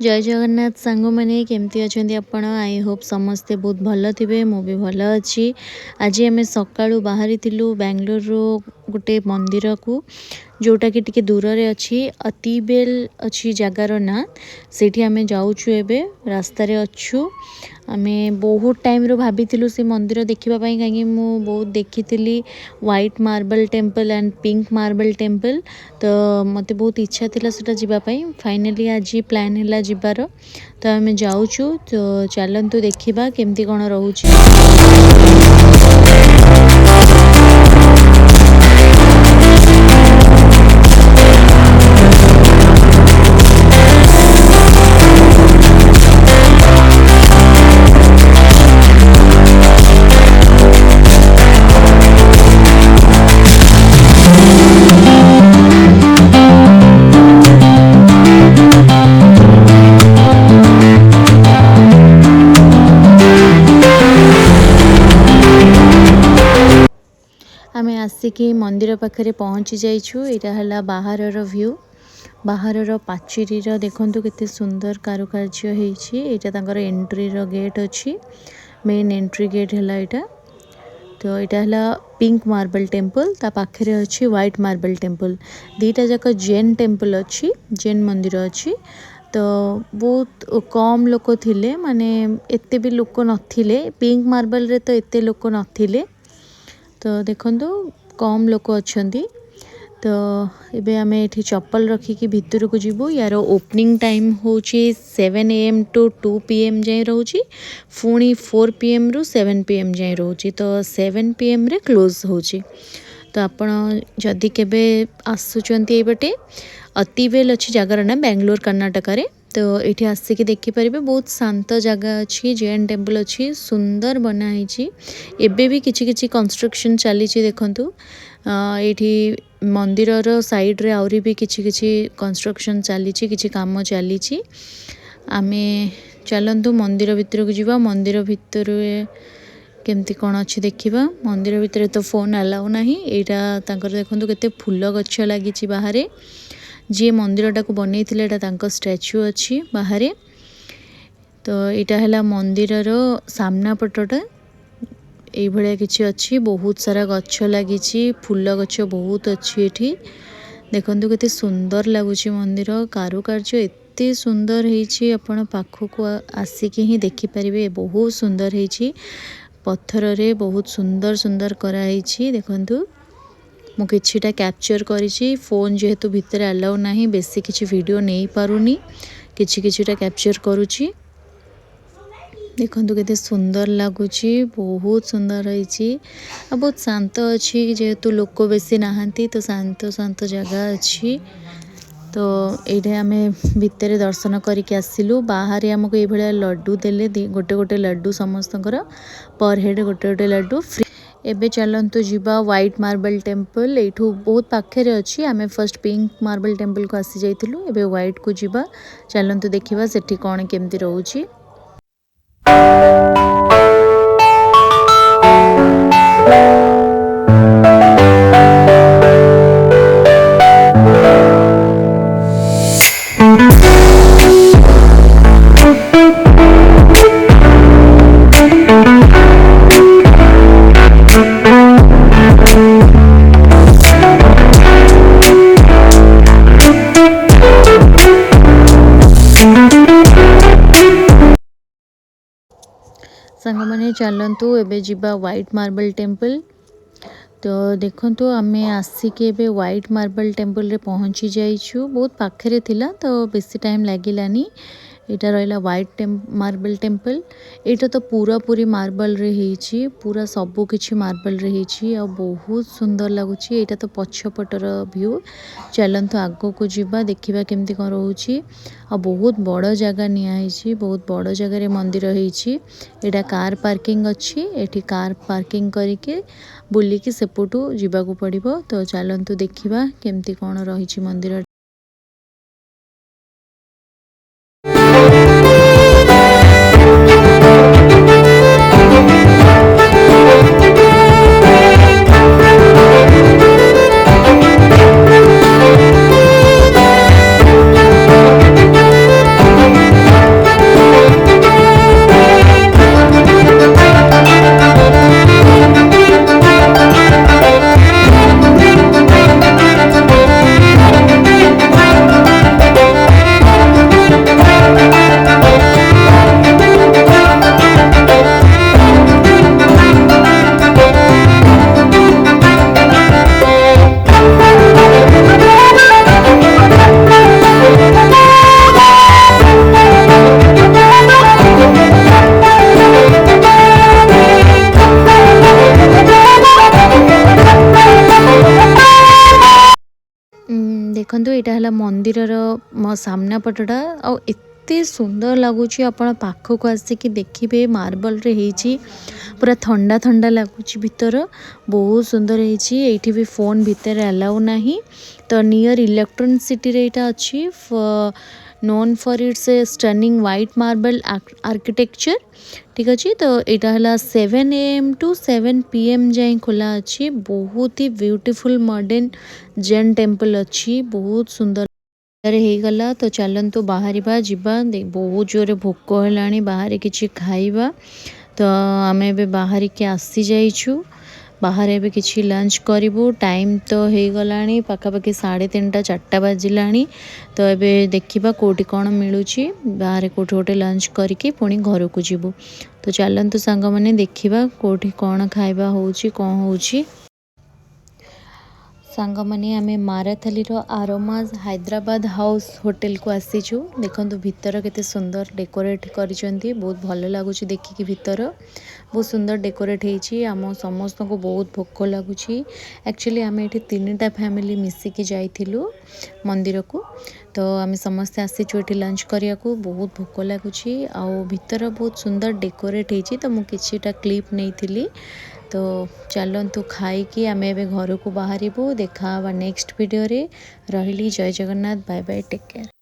जय जगन्नाथ सांग मैंने केमती अच्छा आपण आई होप समस्ते बहुत भल थे मु भी भल अच्छी। आज आम सका बाहरी बेंगलोर गोटे मंदिर को जोटा कि टिके दूर रे अच्छी अतिबेल अच्छी जगार ना से आम जाऊँ एवं रास्त अच्छु आम बहुत टाइम रो भाभी से मंदिर देखापी कहीं बहुत देखी white marble temple and pink marble temple तो मत बहुत इच्छा थी से फाइनली आज प्लान है जीवार तो आम जाऊँ तो चलतु देखा केमती कौन रोचे। आमे आसिकी मंदिर पाखे पहुँची जाइछु। एटा हला बाहर व्यू बाहर पाचेरी देखंतु केते सुंदर कारुकार्य होईछि। एटा तांकर एंट्री रो गेट अछि मेन एंट्री गेट हला एटा तो एटा हला पिंक मार्बल टेम्पल ता पाखे अछि व्हाइट मार्बल टेम्पल दीटा जाक जैन टेम्पल अछि जैन मंदिर अछि तो बहुत कम लोक थिले माने एते भी लोक नथिले पिंक मार्बल रे तो एते लोक नथिले तो देखो कम लोक अच्छा तो ये आम ये चप्पल रखिकी भितर को जीवु यार ओपनिंग टाइम हूँ 7 AM टू 2 PM जाए रोचे पुणी 4 PM रु 7 PM जाए रोचे तो 7 PM रे क्लोज होची तो आपण जदि केबे आसुचंती एबटे अतिबेल अच्छी जगार ना बेंगलोर कर्नाटक रे तो ये आसिक देखिपारे बहुत शांत जगह अच्छी जैन टेम्पल अच्छी सुंदर बनाई एबे भी किछि किछि कंस्ट्रक्शन चली देखंतु ये मंदिर साइड रे आउरी भी किछि किछि कंस्ट्रक्शन चली किछि काम चली आमे चलंतु मंदिर भितर को जीवा मंदिर भितर केमती कौन अच्छी देखा मंदिर भितर तो फोन अलाउ नहीं यहाँ देखो केते फूल गछ लगी बाहर जी मंदिरटा को बनई स्टैच्यू अच्छी बाहर तो यहाँ है मंदिर सामना पटटा ये किसी अच्छी बहुत सारा गछ लगी फूल गछ बहुत अच्छी ये देखो केते सुंदर लगुच मंदिर कारुकार्य एते सुंदर होती आपण पाखक आसिकी ही देखिपारे बहुत सुंदर होती पत्थर रे बहुत सुंदर सुंदर कराई देखंतु मु किछिटा कैप्चर करिछि फोन जेहेतु भितर अलाउ नाही बेसी किछि वीडियो नहीं पारुनी किछिटा कैप्चर करुछि देखंतु केते सुंदर लगुछि बहुत सुंदर रहिछि आ बहुत शांत अछि जेहेतु लोक बेसी नाहंती तो शांत शांत जगह अछि तो ये आम भितर दर्शन करके आसिलु बाहर आमको ये लड्डू देले गोटे गोटे लड्डू समस्त पर हेड गोटे गोटे लड्डू फ्री एबे चलंतु जीवा व्हाइट मार्बल टेम्पल एठू बहुत पाखे अच्छी आम फर्स्ट पिंक मार्बल टेम्पल को आसी जाइलु एबे व्हाइट को जीवा चलंतु देखिबा सेठी कौन केमती रहउची। सांग मैंने चलतु एबे जीवा व्हाइट मार्बल टेम्पल तो देखंतु आमे आसिक एबे व्हाइट मार्बल टेम्पल रे पहुँची जाइछु बहुत पाखरे थिला तो बेसी टाइम लागिलानी यहाँ रहा व्हाइट मार्बल टेम्पल यहाँ तो पूरा पूरी मार्बल रे होईची पूरा सबू किछि मार्बल रे होईची आ बहुत सुंदर लगुच यहाँ तो पछपटर व्यू चलतु आगो को जीवा देखिबा केमती कौन रोची आ बहुत बड़ जगह नियाई बहुत बड़ जगह मंदिर होईची यहाँ कार पार्किंग अच्छी एठी कार पार्किंग करके बुलिकी सेपटू जीवाकू पड़िबो तो चलतु देखिबा केमती कौन रही मंदिर। है मंदिर सामना पटटा आ एते सुंदर लगुच आपण पाखक आसिक देखिए मार्बल रे ହେଇଛି पूरा ठंडा ठंडा लगुच भीतर बहुत सुंदर है भी फोन भीतर अलाउ नहीं तो नियर इलेक्ट्रॉनिक सिटी रे एटा अच्छी known for its stunning white marble architecture ठीक अच्छे तो यहाँ है 7 AM टू 7 PM जाए खोला अच्छी बहुत ही ब्यूटीफुल मॉडर्न जैन टेम्पल अच्छी बहुत सुंदर गला तो चलतु बाहर जीवा बहुत जोरे भोक है बाहर किसी खाइबा तो आम ए बाहर के आसी जाइछु बाहर एबे किसी लंच करूँ टाइम तो हो गला पाखापाखि 3:30 4 बाजिला तो एबे देखिबा कोटी कौन मिलूँ बाहर कोटी गोटे लंच करके पुणी घर को जीवु तो चलतु सांग मैंने देखिबा कोटी कौन खाइबा होउची कौन होउची सांग मैंने आम माराथली आरोमाज हैदराबाद हाउस होटल को आसीचु देखो भीतर केते सुंदर डेकोरेट करिसेंती बहुत भल लगुच देखिकी भीतर बहुत सुंदर डेकोरेट होती आम समस्त को बहुत भोक लगुच एक्चुअली आम ये 3टा फैमिली मिसिकी जाइलु मंदिर को तो आम समस्ते आसीचु ये लंच करने को बहुत भोक लगुच आउ भीतर बहुत सुंदर डेकोरेट होती तो मुझे किछिटा क्लिप नहीं तो चलतु खाई आम ए घर को बाहर देखा नेक्स्ट वीडियो रे रही Jai Jagannath bye bye take care.